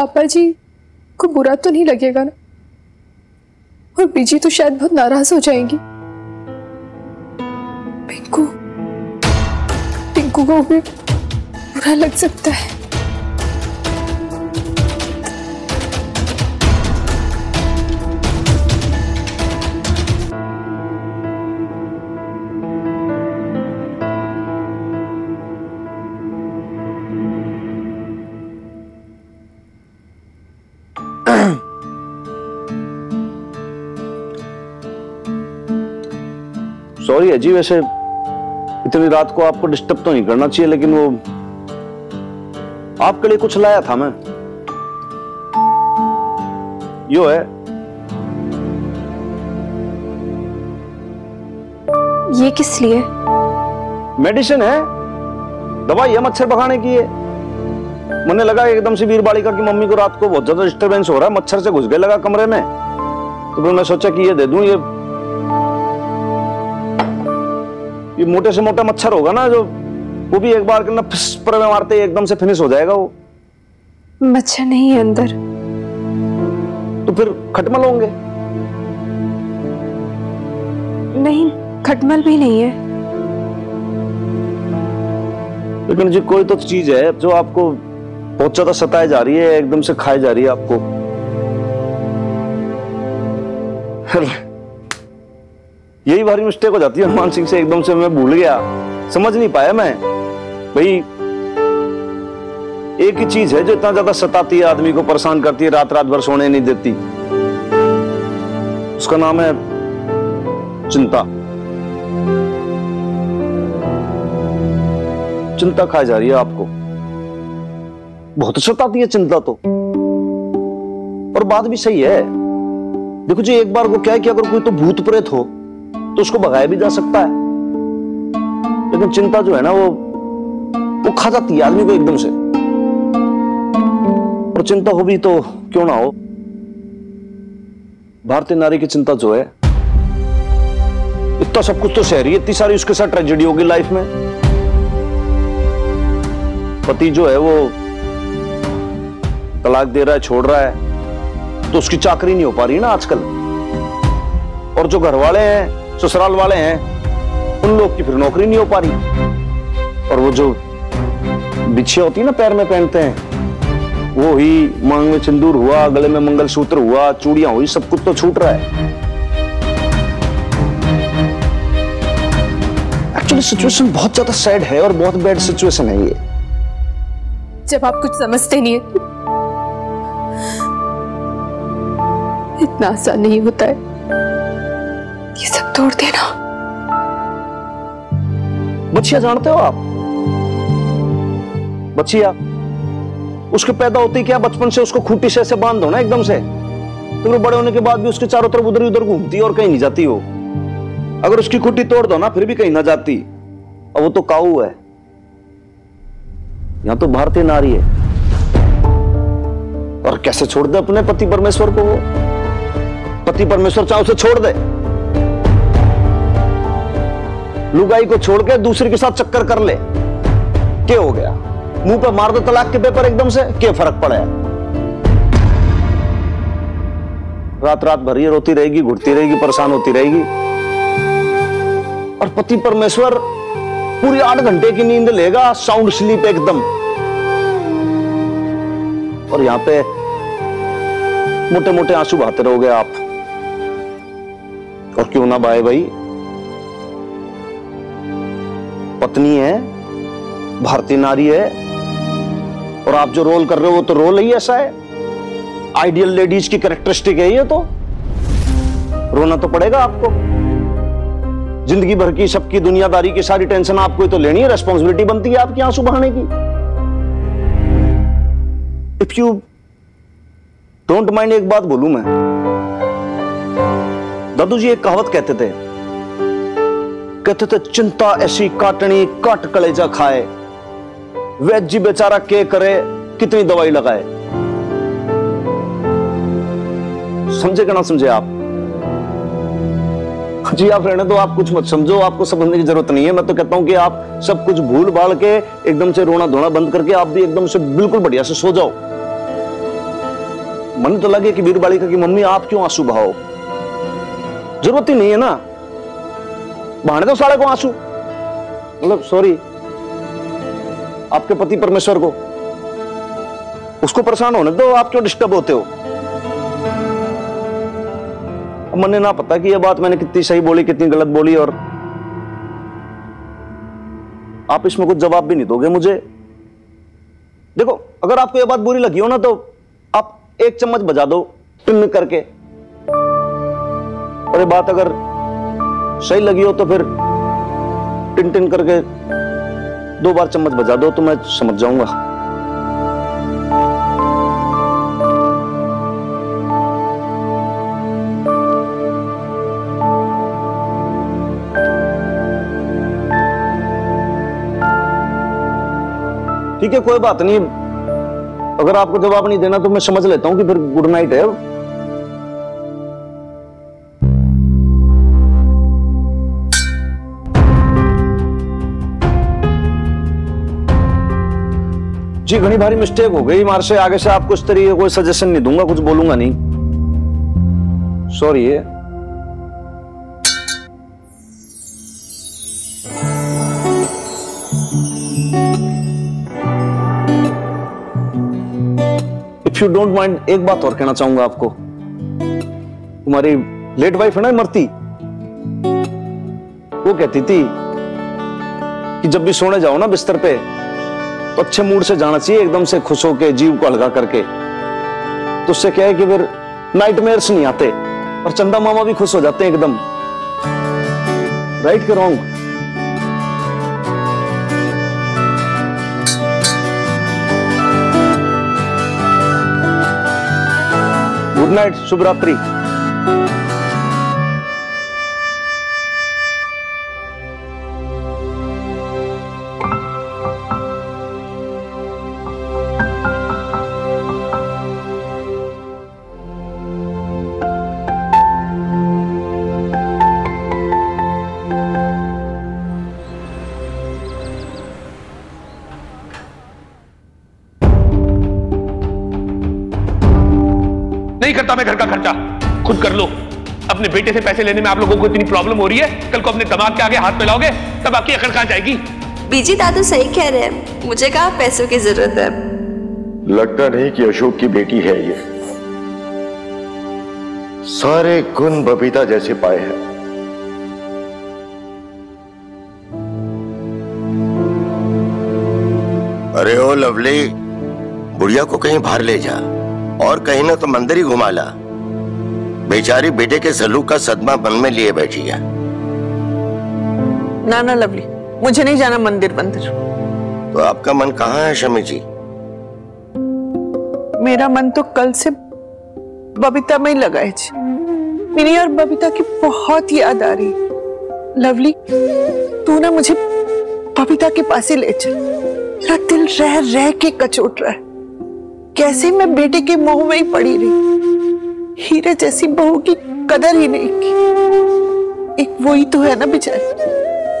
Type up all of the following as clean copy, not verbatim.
पापा जी को बुरा तो नहीं लगेगा ना? और बीजी तो शायद बहुत नाराज हो जाएंगी। पिंकू को भी बुरा लग सकता है। सॉरी है जी, वैसे इतनी रात को आपको डिस्टर्ब तो नहीं करना चाहिए, लेकिन वो आपके लिए कुछ लाया था मैं। यो है। ये किस लिए? मेडिसिन है, दवाई है, मच्छर भगाने की है। मैंने लगा एकदम से वीर बालिका की मम्मी को रात को बहुत ज्यादा डिस्टर्बेंस हो रहा है, मच्छर से घुस गए लगा कमरे में, तो फिर मैं सोचा कि ये दे दूं। ये मोटे से मोटा मच्छर होगा ना, जो वो भी एक बार के ना फिस पर में मारते ही एकदम से फिनिश हो जाएगा। वो मच्छर नहीं है अंदर। तो फिर खटमल होंगे? नहीं, खटमल भी नहीं है। लेकिन जी कोई तो चीज है जो आपको बहुत ज्यादा सताए जा रही है, एकदम से खाए जा रही है आपको। यही भारी मिस्टेक हो जाती है हनुमान सिंह से, एकदम से मैं भूल गया, समझ नहीं पाया मैं। भाई एक ही चीज है जो इतना ज्यादा सताती है, आदमी को परेशान करती है, रात रात भर सोने नहीं देती, उसका नाम है चिंता। चिंता खाई जा रही है आपको, बहुत सताती है चिंता तो। और बात भी सही है, देखो जी एक बार को क्या है कि अगर कोई तो भूत प्रेत हो तो उसको भगाया भी जा सकता है, लेकिन चिंता जो है ना वो खा जाती है आदमी को एकदम से। और चिंता हो भी तो क्यों ना हो, भारतीय नारी की चिंता जो है, इतना सब कुछ तो सह रही है, इतनी सारी उसके साथ ट्रेजेडी होगी लाइफ में। पति जो है वो तलाक दे रहा है, छोड़ रहा है, तो उसकी चाकरी नहीं हो पा रही ना आजकल। और जो घर वाले हैं, ससुराल वाले हैं, उन लोग की फिर नौकरी नहीं हो पा रही। और वो जो बिछिया होती है ना पैर में पहनते हैं, वो ही मांग में सिंदूर हुआ, गले में मंगलसूत्र हुआ, चूड़ियां हुई, सब कुछ तो छूट रहा है। एक्चुअली सिचुएशन बहुत ज्यादा सैड है और बहुत बैड सिचुएशन है ये। जब आप कुछ समझते नहीं है, इतना आसान नहीं होता है ये सब तोड़ देना। बच्चिया जानते हो आप? बच्चिया उसके पैदा होते ही क्या बचपन से उसको खूंटी से ऐसे बांध दो ना एकदम से, तो वो बड़े होने के बाद भी उसके चारों तरफ उधर उधर घूमती है और कहीं नहीं जाती हो। अगर उसकी खूंटी तोड़ दो ना फिर भी कहीं ना जाती। और वो तो काऊ है, यहां तो भारतीय नारी है। और कैसे छोड़ दे अपने पति परमेश्वर को? वो पति परमेश्वर चाहे उसे छोड़ दे, लुगाई को छोड़ के दूसरे के साथ चक्कर कर ले, क्या हो गया? मुंह पे मार दो तलाक के पेपर एकदम से, क्या फर्क पड़ा? रात रात भर ये रोती रहेगी, घुटती रहेगी, परेशान होती रहेगी। और पति परमेश्वर पूरी 8 घंटे की नींद लेगा, साउंड स्लीप एकदम। और यहां पे मोटे मोटे आंसू बहाते रहोगे आप। और क्यों ना भाई, पत्नी है, भारतीय नारी है, और आप जो रोल कर रहे हो वो तो रोल ही ऐसा है, आइडियल लेडीज की कैरेक्टरिस्टिक है ये। तो रोना तो पड़ेगा आपको, जिंदगी भर की सबकी दुनियादारी की सारी टेंशन आपको ही तो लेनी है, रेस्पॉन्सिबिलिटी बनती है आपकी आंसू बहाने की। इफ यू डोंट माइंड एक बात बोलूं मैं, दादू जी एक कहावत कहते थे चिंता ऐसी काटनी काट कलेजा खाए, वैद्य जी बेचारा के करे कितनी दवाई लगाए। समझे कि ना समझे आप? जी आप रहने दो, आप कुछ मत समझो, आपको समझने की जरूरत नहीं है। मैं तो कहता हूं कि आप सब कुछ भूल भाल के एकदम से रोना धोना बंद करके आप भी एकदम से बिल्कुल बढ़िया से सो जाओ। मन तो लगे कि वीरबालिका की मम्मी आप क्यों आंसू बहाओ, जरूरत ही नहीं है ना, बहाने दो साले को आंसू, मतलब सॉरी आपके पति परमेश्वर को, उसको परेशान होने दो, आप क्यों डिस्टर्ब होते हो। अब मैंने ना पता कि यह बात मैंने कितनी सही बोली कितनी गलत बोली, और आप इसमें कुछ जवाब भी नहीं दोगे मुझे। देखो अगर आपको यह बात बुरी लगी हो ना तो आप 1 चम्मच बजा दो टिन करके, और ये बात अगर सही लगी हो तो फिर टिन टिन करके 2 बार चम्मच बजा दो तो मैं समझ जाऊंगा। ठीक है कोई बात नहीं, अगर आपको जवाब नहीं देना तो मैं समझ लेता हूं कि फिर गुड नाइट है। जी घनी भारी मिस्टेक हो गई मार से, आगे से आपको इस तरीके कोई सजेशन नहीं दूंगा, कुछ बोलूंगा नहीं, सॉरी है। इफ यू डोंट माइंड एक बात और कहना चाहूंगा आपको, तुम्हारी लेट वाइफ है ना इमरती, वो कहती थी कि जब भी सोने जाओ ना बिस्तर पे तो अच्छे मूड से जाना चाहिए, एकदम से खुश होके जीव को हल्का करके, तो उससे क्या है कि फिर नाइटमेयर्स नहीं आते और चंदा मामा भी खुश हो जाते हैं एकदम। राइट के रॉन्ग? गुड नाइट, शुभ रात्रि। नहीं करता मैं घर का खर्चा, खुद कर लो। अपने बेटे से पैसे लेने में आप लोगों को इतनी प्रॉब्लम हो रही है, कल को अपने दिमाग के आगे हाथ फैलाओगे तब आपकी अकल कहां जाएगी। बीजी दादू सही कह रहे हैं, मुझे कहाँ पैसों की जरूरत है। लगता नहीं कि अशोक की बेटी है ये, सारे गुण बबीता जैसे पाए हैं। अरे ओ लवली, बुढ़िया को कहीं बाहर ले जा, और कहीं ना तो मंदिर ही घुमा ला। बेचारी बेटे के सलूक का सदमा मन में लिए बैठी है। ना ना लवली, मुझे नहीं जाना मंदिर मंदिर। तो आपका मन कहाँ है शमी जी? मेरा मन तो कल से बबीता में ही लगा है जी। मेरी और बबीता की बहुत याद आ रही। लवली तू ना मुझे बबीता के पास ही ले चल, मेरा दिल रह रह के कचोट रहा है। कैसे मैं बेटे के मोह में ही पड़ी रही, हीरे जैसी बहू की कदर ही नहीं की। एक वही तो है ना बेचारी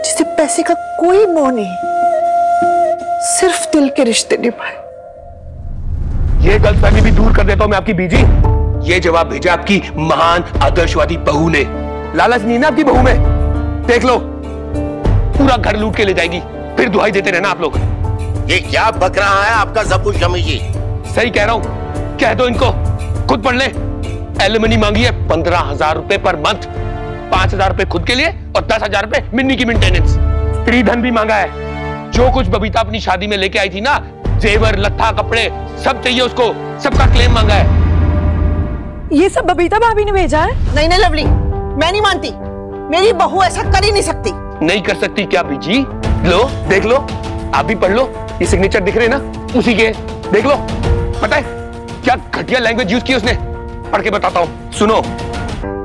जिसे पैसे का कोई मोह नहीं, सिर्फ दिल के रिश्ते निभाए। ये गलतफहमी भी दूर कर देता हूं मैं आपकी बीजी। ये जवाब भेजा आपकी महान आदर्शवादी बहू ने। लालच नहीं ना आपकी बहू में, देख लो पूरा घर लूट के ले जाएगी, फिर दुहाई देते रहना आप लोग। ये क्या बक रहा है आपका सब कुछ शमी जी? सही कह रहा हूं, कह दो इनको, खुद पढ़ ले। एलिमनी मांगी है 15,000 रुपए पर मंथ, 5,000 रुपए खुद के लिए और 10,000 रुपए मिन्नी की मेंटेनेंस। स्त्री धन भी मांगा है, जो कुछ बबीता अपनी शादी में लेके आई थी ना, जेवर लत्था कपड़े सब चाहिए उसको, सबका क्लेम मांगा है। ये सब बबीता भाभी ने भेजा है? नहीं नहीं लवली, मैं नहीं मानती, मेरी बहू ऐसा कर ही नहीं सकती। नहीं कर सकती क्या बीजी? लो देख लो, आप भी पढ़ लो, ये सिग्नेचर दिख रहे ना उसी के, देख लो। पता है क्या घटिया लैंग्वेज यूज की उसने, पढ़ के बताता हूं, सुनो।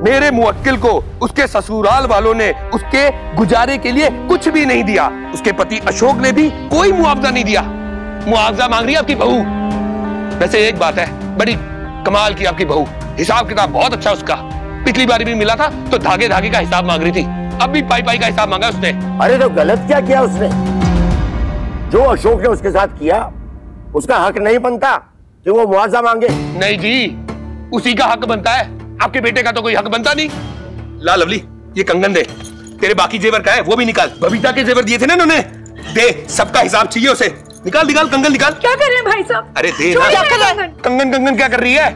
मेरे मुवक्किल को उसके ससुराल वालों ने उसके गुजारे के लिए कुछ भी नहीं दिया, उसके पति अशोक ने भी कोई मुआवजा नहीं दिया। मुआवजा मांग रही है आपकी बहू। वैसे एक बात है, बड़ी कमाल की आपकी बहू, हिसाब किताब बहुत अच्छा उसका। पिछली बार भी मिला था तो धागे धागे का हिसाब मांग रही थी, अब भी पाई पाई का हिसाब मांगा उसने। अरे तो गलत क्या किया उसने? जो अशोक ने उसके साथ किया उसका हक नहीं बनता कि वो मुआवजा मांगे? नहीं जी, उसी का हक बनता है, आपके बेटे का तो कोई हक बनता नहीं। ला लवली, ये कंगन दे। तेरे बाकी जेवर का है वो भी निकाल। बबीता के जेवर दिए थे ना उन्होंने, दे, सबका हिसाब चाहिए उसे। निकाल निकाल कंगन निकाल। क्या कर रहे हैं भाई साहब? अरे दे ना। क्या कर रहा है? कंगन कंगन क्या कर रही है?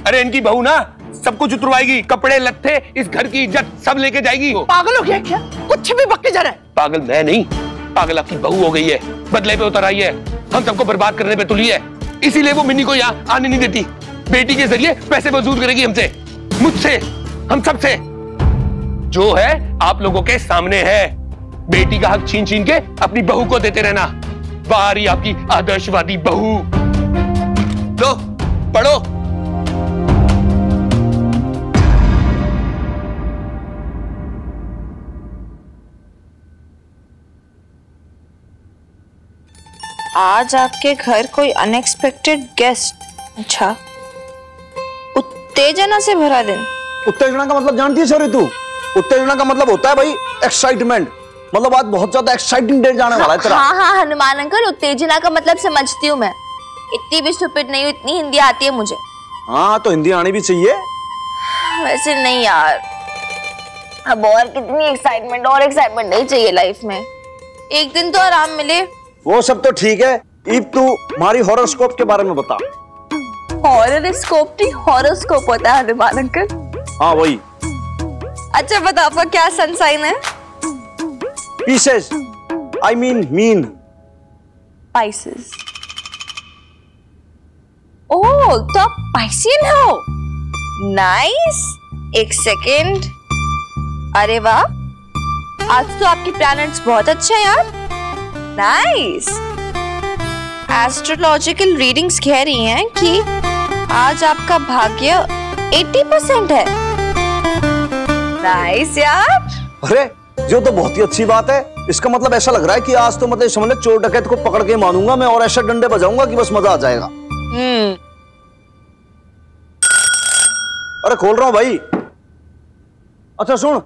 अरे इनकी बहू ना सब कुछ उतरवाएगी, कपड़े लत्ते, इस घर की इज्जत सब लेके जाएगी। पागल हो गया क्या? कुछ भी बक के जा रहा है। पागल मैं नहीं, पागल आपकी बहू हो गई है, बदले पे उतर आई है, हम सबको बर्बाद करने पे तुली है। इसीलिए वो मिन्नी को यहाँ आने नहीं देती। बेटी के जरिए पैसे वसूल करेगी हमसे, मुझसे, हम सबसे। जो है आप लोगों के सामने है। बेटी का हक छीन छीन के अपनी बहू को देते रहना। बारी आपकी आदर्शवादी बहू। लो पढ़ो। आज आपके घर कोई अनएक्सपेक्टेड गेस्ट। अच्छा, उत्तेजना से भरा दिन। उत्तेजना का मतलब जानती है सॉरी तू? उत्तेजना का मतलब होता है भाई एक्साइटमेंट। मतलब आज बहुत ज्यादा एक्साइटिंग डे जाने वाला है तेरा। हाँ हाँ हनुमान अंकल, उत्तेजना का मतलब समझती हूँ मैं। इतनी भी स्टूपिड नहीं हूँ, इतनी हिंदी आती है मुझे। हाँ तो हिंदी आनी भी चाहिए। वैसे नहीं यार, अब और कितनी एक्साइटमेंट, और एक्साइटमेंट नहीं चाहिए लाइफ में। एक दिन तो आराम मिले। वो सब तो ठीक है, ईब तू हमारी हॉरोस्कोप के बारे में बता। हॉरोस्कोप नहीं, हॉरोस्कोप होता है हनुमान अंकल। हाँ वही। अच्छा बता, आपका क्या सन साइन है? Pieces, I mean Pisces. Oh, तो आप पाइसियन हो। नाइस। एक सेकेंड। अरे वाह, आज तो आपके प्लैनेट्स बहुत अच्छे हैं यार। नाइस। एस्ट्रोलॉजिकल रीडिंग्स कह रही हैं कि आज आपका भाग्य 80% है। नाइस यार। अरे जो तो बहुत ही अच्छी बात है। इसका मतलब ऐसा लग रहा है कि आज तो मतलब समझ ले चोर डकैत को पकड़ के मानूंगा मैं, और ऐसा डंडे बजाऊंगा कि बस मजा आ जाएगा। अरे खोल रहा हूं भाई। अच्छा सुन,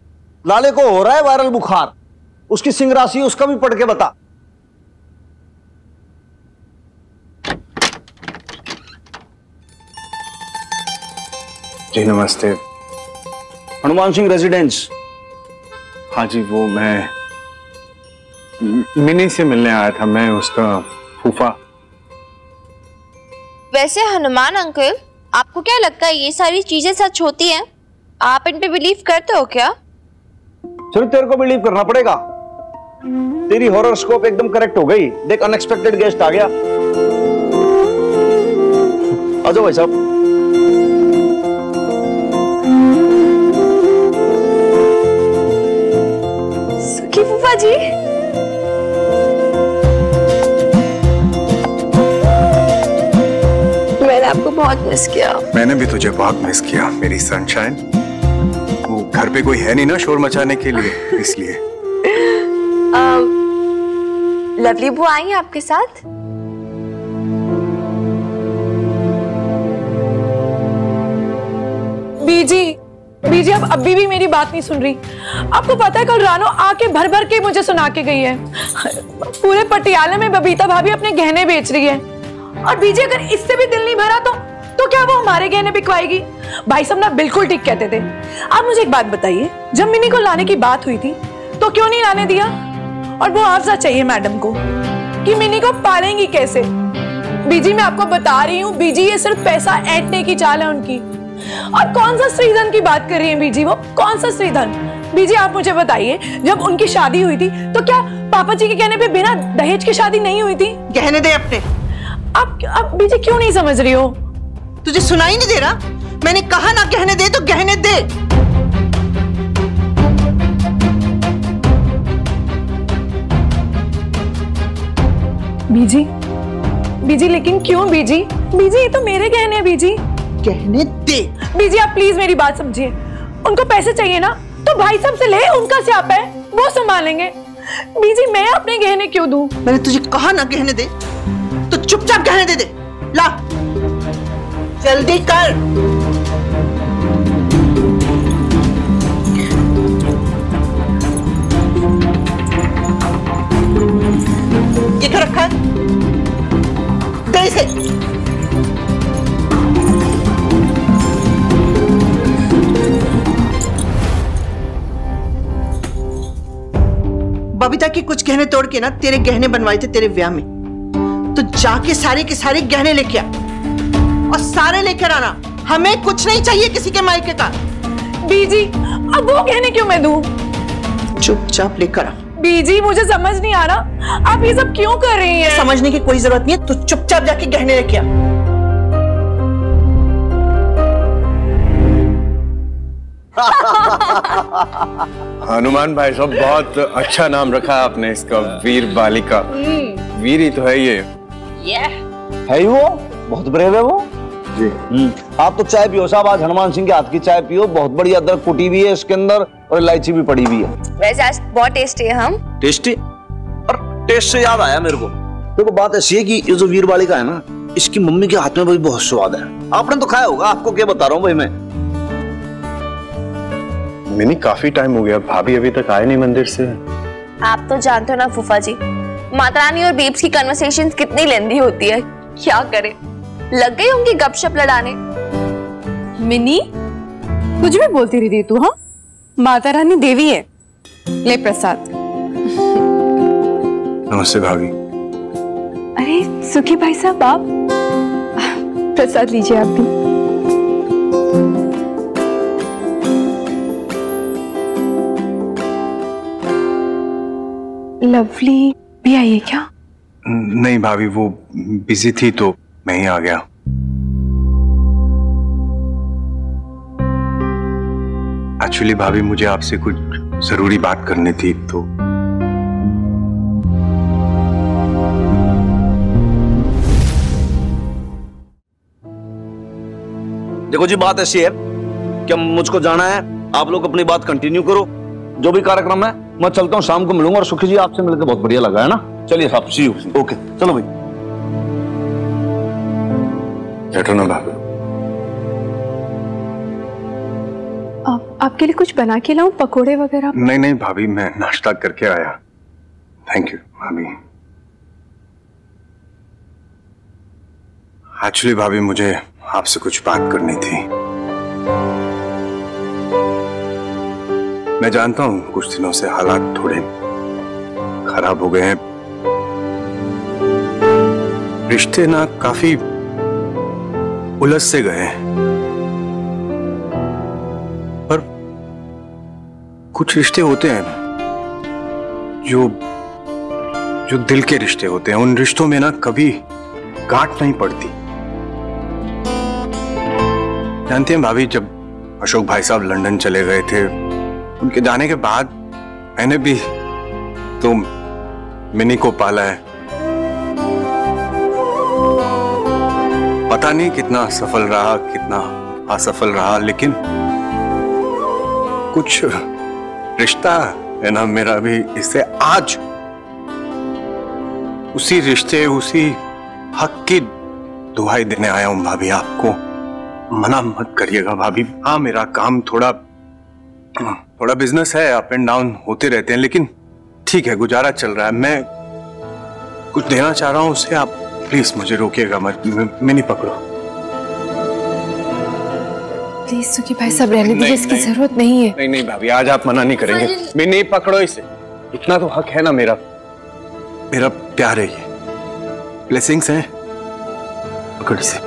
लाले को हो रहा है वायरल बुखार, उसकी सिंह राशि उसका भी पढ़ के बता। जी नमस्ते। हनुमान सिंह रेजिडेंस। हाँ जी, वो मैं मिनी से मिलने आया था, मैं उसका फूफा। वैसे हनुमान अंकल, आपको क्या लगता है ये सारी चीजें सच होती हैं? आप इन पे बिलीव करते हो क्या? सिर्फ तेरे को बिलीव करना पड़ेगा। तेरी हॉरोस्कोप एकदम करेक्ट हो गई। देख अनएक्सपेक्टेड गेस्ट आ गया। आ जाओ भाई साहब। सुखी फूफा जी। मैंने आपको बहुत मिस किया। मैंने भी तुझे बहुत मिस किया मेरी सनशाइन। वो घर पे कोई है नहीं ना शोर मचाने के लिए, इसलिए। लवली बुआ आई है आपके साथ? बीजी अब अभी भी मेरी बात नहीं सुन रही। आपको पता है कल रानो आके भर भर के मुझे सुना के गई है पूरे पटियाला में बबीता भाभी अपने गहने बेच रही है। और बीजी अगर इससे भी दिल नहीं भरा तो क्या वो हमारे गहने बिकवाएगी? भाई साहब ना बिल्कुल ठीक कहते थे। आप मुझे एक बात बताइए, जब मिनी को लाने की बात हुई थी तो क्यों नहीं लाने दिया? और वो मुआवजा चाहिए मैडम को कि मिनी को पालेंगी कैसे? बीजी मैं आपको बता रही हूँ बीजी, ये सिर्फ पैसा ऐंठने की चाल है उनकी। और कौन सा स्त्रीधन की बात कर रही है बीजी? वो कौन सा स्त्रीधन? बीजी आप मुझे बताइए, जब उनकी शादी हुई थी तो क्या पापा जी के कहने पे बिना दहेज की शादी नहीं हुई थी? गहने दे अपने। आप बीजी क्यों नहीं समझ रही हो? तुझे सुनाई नहीं दे रहा? मैंने कहा ना गहने दे तो गहने दे। बीजी लेकिन क्यों बीजी? बीजी ये तो मेरे गहने हैं बीजी। गहने दे। बीजी आप प्लीज मेरी बात समझिए। उनको पैसे चाहिए ना तो भाई साहब से ले, उनका स्यापा है, वो संभालेंगे। बीजी मैं अपने गहने क्यों दूं? मैंने तुझे कहा ना गहने दे तो चुपचाप गहने दे। ला जल्दी कर। ये क्या रखा है? दे इसे। बबीता की कुछ गहने तोड़ के ना तेरे गहने बनवाए थे तेरे ब्याह में, तो जाके सारे के सारे गहने लेके आ और सारे लेकर आना। हमें कुछ नहीं चाहिए किसी के मायके का। बीजी अब वो गहने क्यों मैं दूं? चुपचाप लेकर आ। बीजी मुझे समझ नहीं आ रहा आप ये सब क्यों कर रही हैं? समझने की कोई जरूरत नहीं है, तू चुपचाप जाके गहने लेके आ। हनुमान भाई साहब, बहुत अच्छा नाम रखा आपने इसका, वीर बालिका। वीर ही तो है ये। है ही वो, बहुत ब्रेव है वो जी। आप तो चाय पियो साहब, आज हनुमान सिंह के हाथ की चाय पियो, बहुत बढ़िया अदरक कुटी भी है इसके अंदर और इलायची भी पड़ी हुई है। वैसे आज बहुत टेस्टी है। हम टेस्टी? और टेस्ट से याद आया मेरे को, देखो बात ऐसी है कि ये जो वीर बालिका है ना, इसकी मम्मी के हाथ में भी बहुत स्वाद है। आपने तो खाया होगा, आपको क्या बता रहा हूँ भाई मैं। मिनी काफी टाइम हो गया, भाभी अभी तक आए नहीं मंदिर से। आप तो जानते हो ना फूफा जी, माता रानी और बेब्स की कन्वर्सेशंस कितनी लेंदी होती है। क्या करें, लग गई होंगी गपशप लड़ाने। मिनी कुछ भी बोलती रहती तू। हाँ, माता रानी देवी है। ले प्रसाद। नमस्ते भाभी। अरे सुखी भाई साहब, आप प्रसाद लीजिए आप भी। लवली भी आई है क्या? नहीं भाभी, वो बिजी थी तो मैं ही आ गया। एक्चुअली भाभी, मुझे आपसे कुछ जरूरी बात करनी थी तो। देखो जी, बात ऐसी है कि मुझको जाना है, आप लोग अपनी बात कंटिन्यू करो, जो भी कार्यक्रम है मैं चलता हूँ, शाम को मिलूंगा। और सुखी जी आपसे मिलकर बहुत बढ़िया लगा है ना। चलिए साहब, सी यू। ओके चलो भाई। बैठो ना भाभी। आपके लिए कुछ बना के लाऊं, पकोड़े वगैरह? नहीं नहीं भाभी, मैं नाश्ता करके आया। थैंक यू भाभी। एक्चुअली भाभी, मुझे आपसे कुछ बात करनी थी। मैं जानता हूं कुछ दिनों से हालात थोड़े खराब हो गए हैं, रिश्ते ना काफी उलझ से गए हैं, पर कुछ रिश्ते होते हैं जो दिल के रिश्ते होते हैं। उन रिश्तों में ना कभी गांठ नहीं पड़ती। जानती हैं भाभी, जब अशोक भाई साहब लंदन चले गए थे, उनके जाने के बाद मैंने भी तो मिनी को पाला है। पता नहीं कितना सफल रहा, कितना असफल रहा, लेकिन कुछ रिश्ता है ना मेरा भी इससे आज उसी रिश्ते, उसी हक की दुहाई देने आया हूं भाभी। आपको मना मत करिएगा भाभी। हाँ, मेरा काम थोड़ा बिजनेस है, अप एंड डाउन होते रहते हैं, लेकिन ठीक है, गुजारा चल रहा है। मैं कुछ देना चाह रहा हूं उसे, आप प्लीज मुझे रोकिएगा मत। मैं नहीं पकड़ो प्लीज। सुखी भाई साहब, रहने दीजिए, इसकी जरूरत नहीं है। नहीं नहीं भाभी, आज आप मना नहीं करेंगे। मैं नहीं पकड़ो इसे, इतना तो हक है ना मेरा। मेरा प्यार है ये, ब्लेसिंग्स हैं, पकड़ इसे।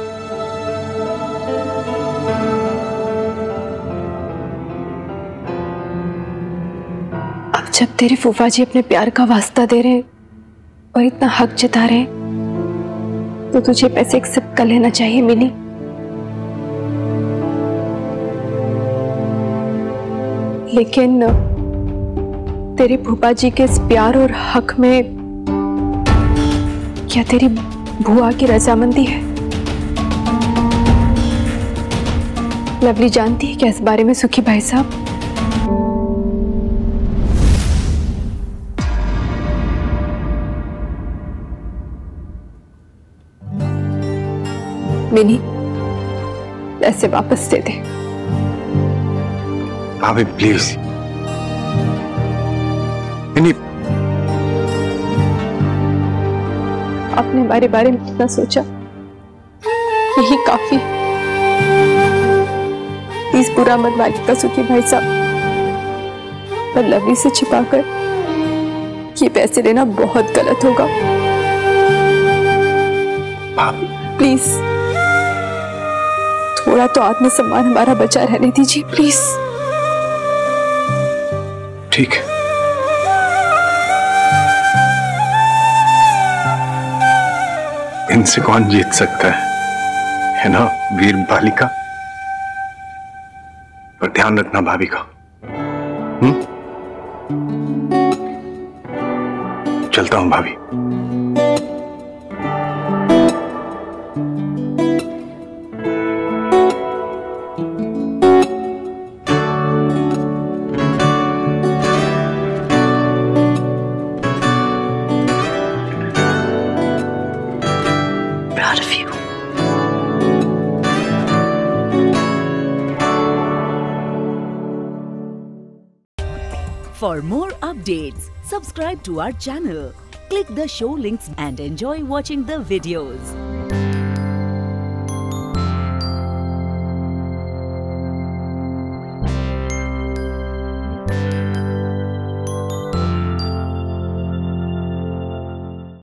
अब जब तेरे फूफा जी अपने प्यार का वास्ता दे रहे हैं और इतना हक जता रहे हैं, तो तुझे पैसे एक्सेप्ट कर लेना चाहिए मिनी। लेकिन तेरे फूफा जी के इस प्यार और हक में क्या तेरी बुआ की रजामंदी है? लवली जानती है क्या इस बारे में सुखी भाई साहब? मिनी, पैसे वापस दे दे। भाभी प्लीज। मिनी, अपने बारे में कितना सोचा, यही काफी। प्लीज बुरा मत मानिएगा सुखी भाई साहब, पर लवली से छिपाकर ये पैसे लेना बहुत गलत होगा। भाभी प्लीज थोड़ा तो आत्मसम्मान हमारा बचा रहने दीजिए प्लीज। ठीक है, इनसे कौन जीत सकता है ना वीर बालिका। पर ध्यान रखना भाभी का। चलता हूं भाभी। Proud of you. For more updates, subscribe to our channel, click the show links and enjoy watching the videos.